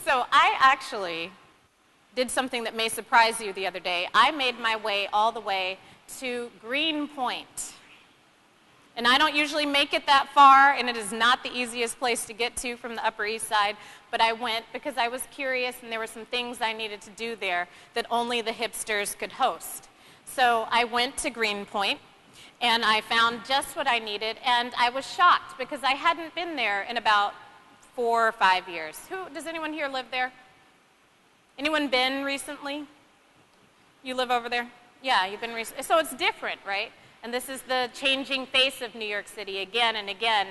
So I actually did something that may surprise you the other day. I made my way all the way to Greenpoint. And I don't usually make it that far, and it is not the easiest place to get to from the Upper East Side, but I went because I was curious and there were some things I needed to do there that only the hipsters could host. So I went to Greenpoint, and I found just what I needed, and I was shocked because I hadn't been there in about 4 or 5 years. Does anyone here live there? Anyone been recently? You live over there? Yeah, you've been recently. So it's different, right? And this is the changing face of New York City again and again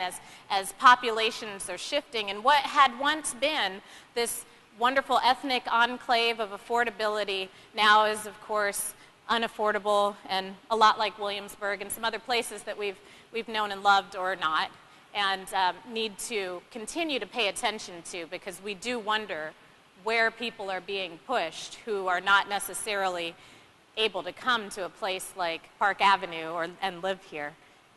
as populations are shifting. And what had once been this wonderful ethnic enclave of affordability now is, of course, unaffordable and a lot like Williamsburg and some other places that we've known and loved or not, and need to continue to pay attention to, because we do wonder where people are being pushed who are not necessarily able to come to a place like Park Avenue and live here.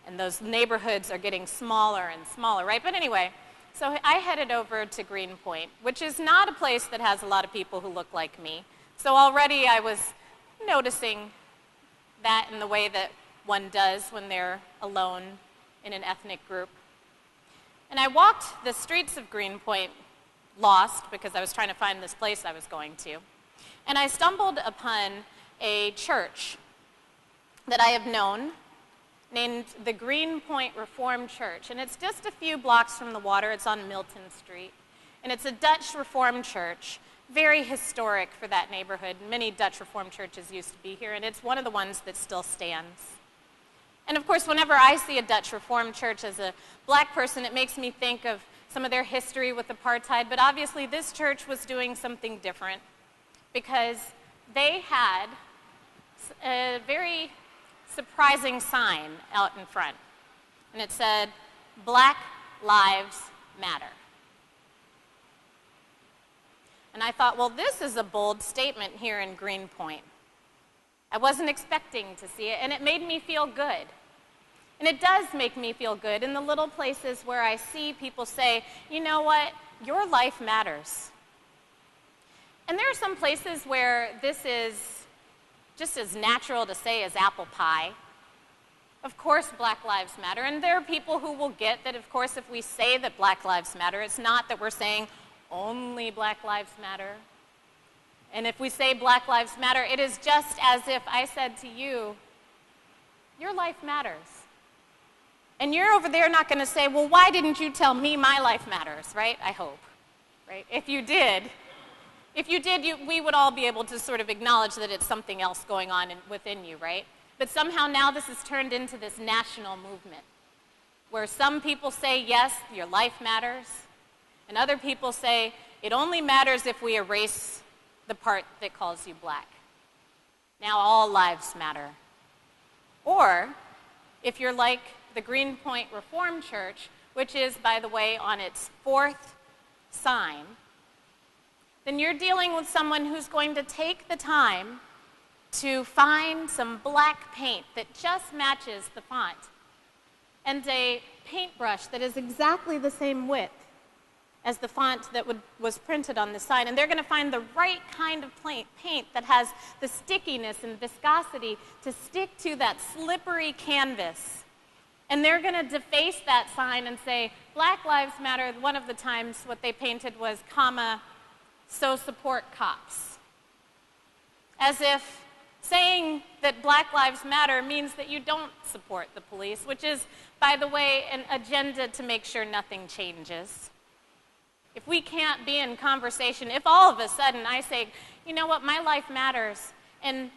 And those neighborhoods are getting smaller and smaller, right? But anyway, so I headed over to Greenpoint, which is not a place that has a lot of people who look like me. So already I was noticing that in the way that one does when they're alone in an ethnic group. And I walked the streets of Greenpoint, lost because I was trying to find this place I was going to. And I stumbled upon a church that I have known named the Greenpoint Reformed Church. And it's just a few blocks from the water. It's on Milton Street. And it's a Dutch Reformed church, very historic for that neighborhood. Many Dutch Reformed churches used to be here, and it's one of the ones that still stands. And of course, whenever I see a Dutch Reformed church as a black person, it makes me think of some of their history with apartheid. But obviously, this church was doing something different because they had a very surprising sign out in front. And it said, "Black Lives Matter." And I thought, well, this is a bold statement here in Greenpoint. I wasn't expecting to see it, and it made me feel good. And it does make me feel good in the little places where I see people say, you know what, your life matters. And there are some places where this is just as natural to say as apple pie. Of course, Black Lives Matter. And there are people who will get that, of course, if we say that Black Lives Matter, it's not that we're saying only Black Lives Matter. And if we say Black Lives Matter, it is just as if I said to you, your life matters. And you're over there not going to say, well, why didn't you tell me my life matters, right? I hope, right? If you did, we would all be able to sort of acknowledge that it's something else going on within you, right? But somehow now this has turned into this national movement where some people say, yes, your life matters, and other people say, it only matters if we erase the part that calls you black. Now all lives matter. Or, if you're like the Greenpoint Reformed Church, which is, by the way, on its 4th sign, then you're dealing with someone who's going to take the time to find some black paint that just matches the font and a paintbrush that is exactly the same width as the font that was printed on the sign. And they're going to find the right kind of paint that has the stickiness and viscosity to stick to that slippery canvas. And they're going to deface that sign and say, Black Lives Matter. One of the times what they painted was, comma, so support cops. As if saying that Black Lives Matter means that you don't support the police, which is, by the way, an agenda to make sure nothing changes. If we can't be in conversation, if all of a sudden I say, you know what, my life matters, and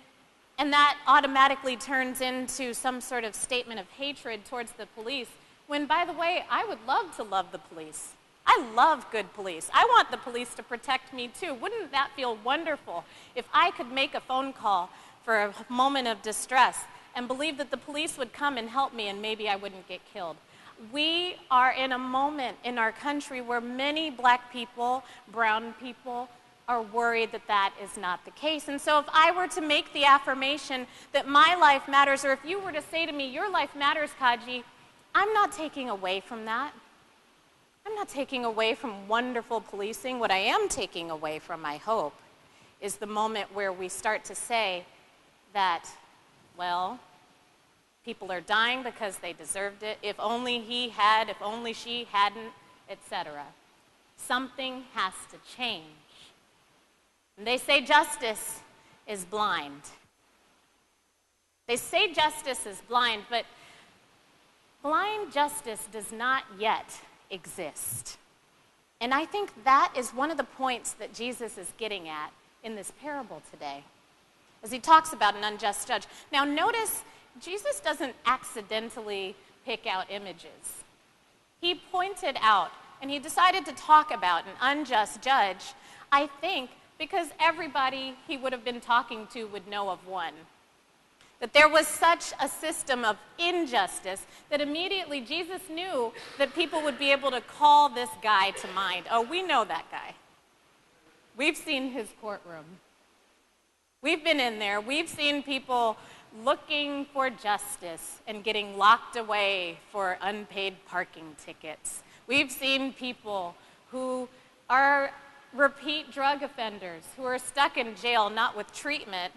that automatically turns into some sort of statement of hatred towards the police, when, by the way, I would love to love the police. I love good police. I want the police to protect me too. Wouldn't that feel wonderful if I could make a phone call for a moment of distress and believe that the police would come and help me and maybe I wouldn't get killed? We are in a moment in our country where many black people, brown people, are worried that that is not the case. And so if I were to make the affirmation that my life matters, or if you were to say to me, your life matters, Kaji, I'm not taking away from that. I'm not taking away from wonderful policing. What I am taking away from, I hope, is the moment where we start to say that, well, people are dying because they deserved it. If only he had, if only she hadn't, etc. Something has to change. And they say justice is blind. They say justice is blind, but blind justice does not yet exist. And I think that is one of the points that Jesus is getting at in this parable today, as he talks about an unjust judge. Now notice, Jesus doesn't accidentally pick out images. He pointed out, and he decided to talk about an unjust judge, I think, because everybody he would have been talking to would know of one. That there was such a system of injustice that immediately Jesus knew that people would be able to call this guy to mind. Oh, we know that guy. We've seen his courtroom. We've been in there. We've seen people looking for justice and getting locked away for unpaid parking tickets. We've seen people who are repeat drug offenders, who are stuck in jail, not with treatment,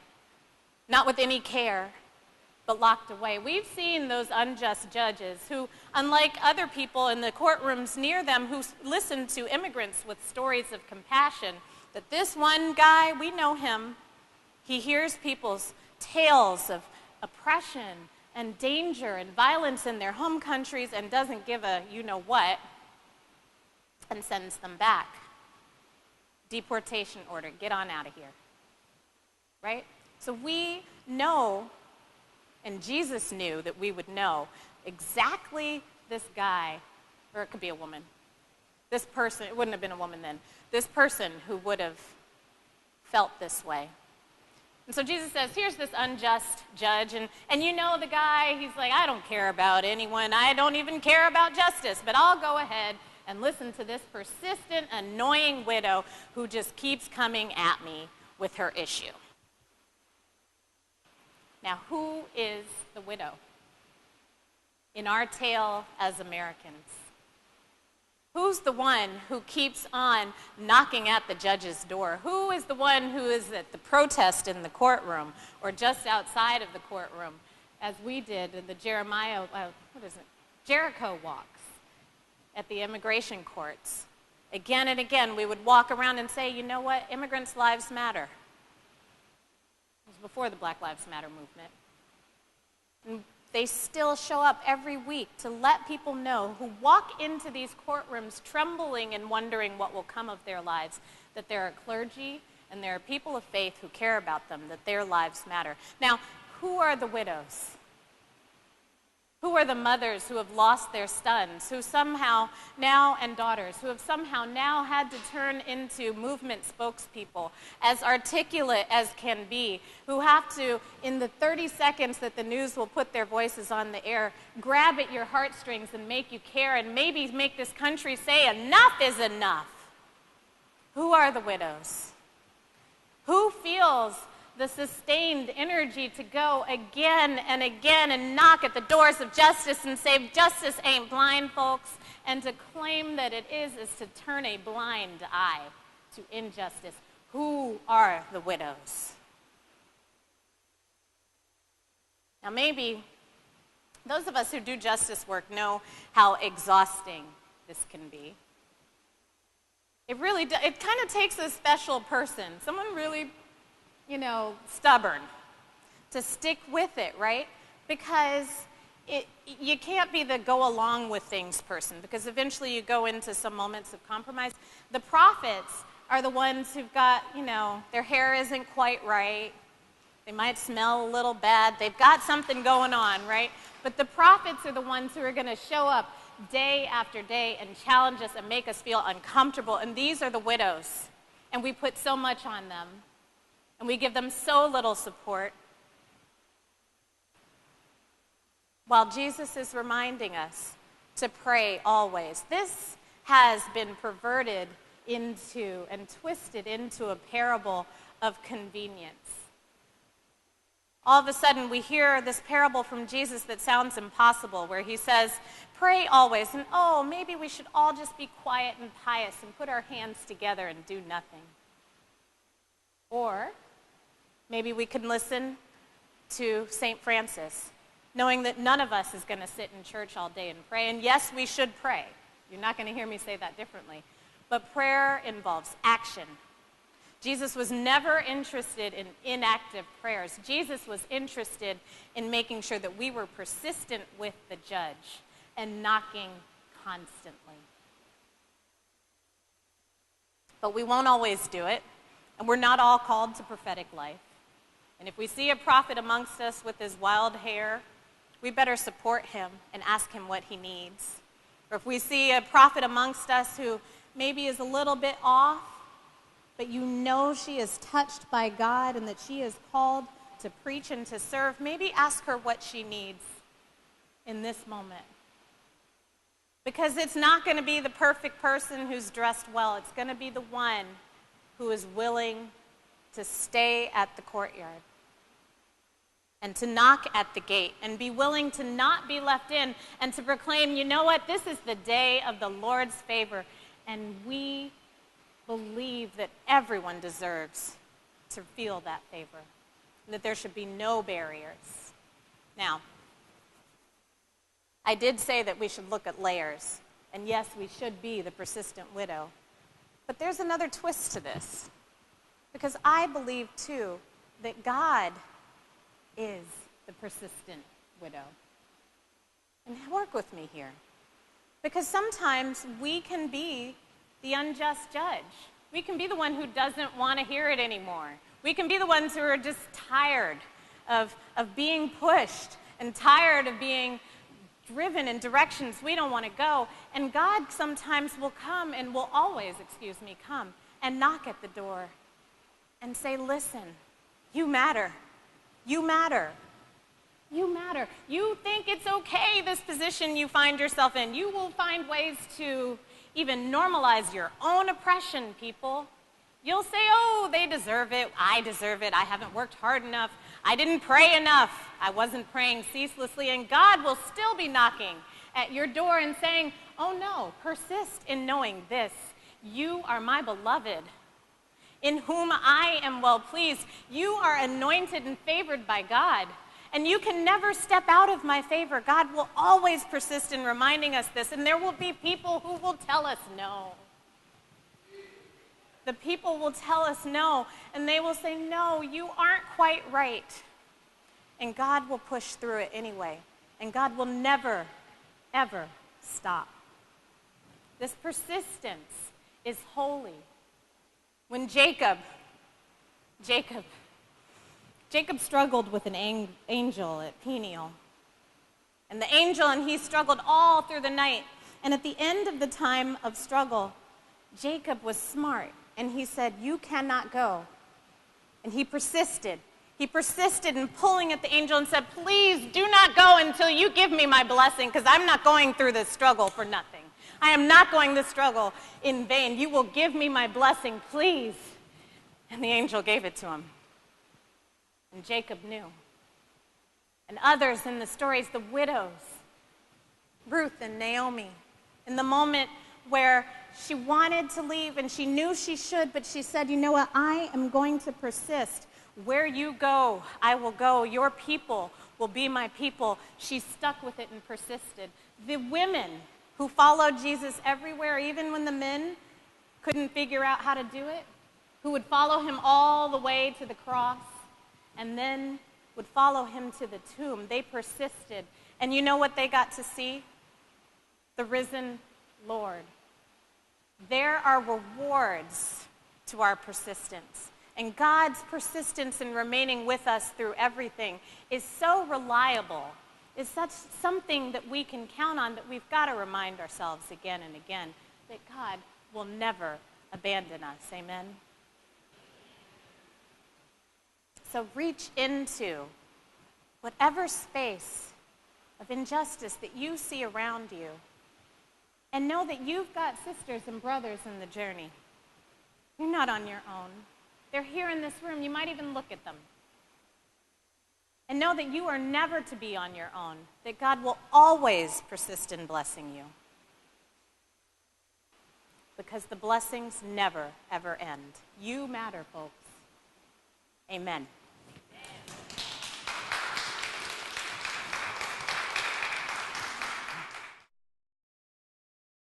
not with any care, but locked away. We've seen those unjust judges who, unlike other people in the courtrooms near them who listen to immigrants with stories of compassion, that this one guy, we know him, he hears people's tales of oppression and danger and violence in their home countries and doesn't give a you-know-what and sends them back. Deportation order, get on out of here, right? So we know, and Jesus knew that we would know exactly this guy, or it could be a woman, this person, it wouldn't have been a woman then, this person who would have felt this way. And so Jesus says, here's this unjust judge, and you know the guy, he's like, I don't care about anyone, I don't even care about justice, but I'll go ahead and listen to this persistent, annoying widow who just keeps coming at me with her issue. Now, who is the widow in our tale as Americans? Who's the one who keeps on knocking at the judge's door? Who is the one who is at the protest in the courtroom or just outside of the courtroom, as we did in the Jericho walks at the immigration courts? Again and again, we would walk around and say, you know what, immigrants' lives matter. It was before the Black Lives Matter movement. And they still show up every week to let people know who walk into these courtrooms trembling and wondering what will come of their lives, that there are clergy and there are people of faith who care about them, that their lives matter. Now, who are the widows? Who are the mothers who have lost their sons, who somehow now, and daughters, who have somehow now had to turn into movement spokespeople, as articulate as can be, who have to, in the 30 seconds that the news will put their voices on the air, grab at your heartstrings and make you care and maybe make this country say enough is enough? Who are the widows? Who feels the sustained energy to go again and knock at the doors of justice and say, justice ain't blind, folks, and to claim that it is to turn a blind eye to injustice? Who are the widows? Now maybe those of us who do justice work know how exhausting this can be. It really does. It kind of takes a special person, someone really stubborn, to stick with it, right? Because you can't be the go along with things person, because eventually you go into some moments of compromise. The prophets are the ones who've got, their hair isn't quite right. They might smell a little bad. They've got something going on, right? But the prophets are the ones who are going to show up day after day and challenge us and make us feel uncomfortable. And these are the widows. And we put so much on them. And we give them so little support. While Jesus is reminding us to pray always. This has been perverted into and twisted into a parable of convenience. All of a sudden, we hear this parable from Jesus that sounds impossible, where he says, pray always, and oh, maybe we should all just be quiet and pious and put our hands together and do nothing. Or maybe we can listen to St. Francis, knowing that none of us is going to sit in church all day and pray. And yes, we should pray. You're not going to hear me say that differently. But prayer involves action. Jesus was never interested in inactive prayers. Jesus was interested in making sure that we were persistent with the judge and knocking constantly. But we won't always do it, and we're not all called to prophetic life. And if we see a prophet amongst us with his wild hair, we better support him and ask him what he needs. Or if we see a prophet amongst us who maybe is a little bit off, but you know she is touched by God and that she is called to preach and to serve, maybe ask her what she needs in this moment. Because it's not going to be the perfect person who's dressed well. It's going to be the one who is willing to stay at the courtyard and to knock at the gate and be willing to not be left in and to proclaim, you know what, this is the day of the Lord's favor, and we believe that everyone deserves to feel that favor, and that there should be no barriers. Now, I did say that we should look at layers, and yes, we should be the persistent widow, but there's another twist to this, because I believe, too, that God is the persistent widow. And work with me here, because sometimes we can be the unjust judge. We can be the one who doesn't want to hear it anymore. We can be the ones who are just tired of being pushed and tired of being driven in directions we don't want to go. And God sometimes will come and will always, come and knock at the door and say, listen, you matter. You matter. You matter. You think it's okay, this position you find yourself in. You will find ways to even normalize your own oppression, people. You'll say, oh, they deserve it. I deserve it. I haven't worked hard enough. I didn't pray enough. I wasn't praying ceaselessly. And God will still be knocking at your door and saying, oh no, persist in knowing this. You are my beloved, in whom I am well pleased. You are anointed and favored by God. And you can never step out of my favor. God will always persist in reminding us this. And there will be people who will tell us no. The people will tell us no. And they will say, no, you aren't quite right. And God will push through it anyway. And God will never, ever stop. This persistence is holy. When Jacob struggled with an angel at Peniel. And the angel and he struggled all through the night. And at the end of the time of struggle, Jacob was smart. And he said, you cannot go. And he persisted. He persisted in pulling at the angel and said, please do not go until you give me my blessing, because I'm not going through this struggle for nothing. I am not going this struggle in vain. You will give me my blessing, please. And the angel gave it to him. And Jacob knew. And others in the stories, the widows, Ruth and Naomi, in the moment where she wanted to leave and she knew she should, but she said, you know what, I am going to persist. Where you go, I will go. Your people will be my people. She stuck with it and persisted. The women who followed Jesus everywhere, even when the men couldn't figure out how to do it, who would follow him all the way to the cross, and then would follow him to the tomb. They persisted. And you know what they got to see? The risen Lord. There are rewards to our persistence. And God's persistence in remaining with us through everything is so reliable, is such something that we can count on, that we've got to remind ourselves again and again that God will never abandon us. Amen? So reach into whatever space of injustice that you see around you, and know that you've got sisters and brothers in the journey. You're not on your own. They're here in this room. You might even look at them. And know that you are never to be on your own, that God will always persist in blessing you. Because the blessings never, ever end. You matter, folks. Amen.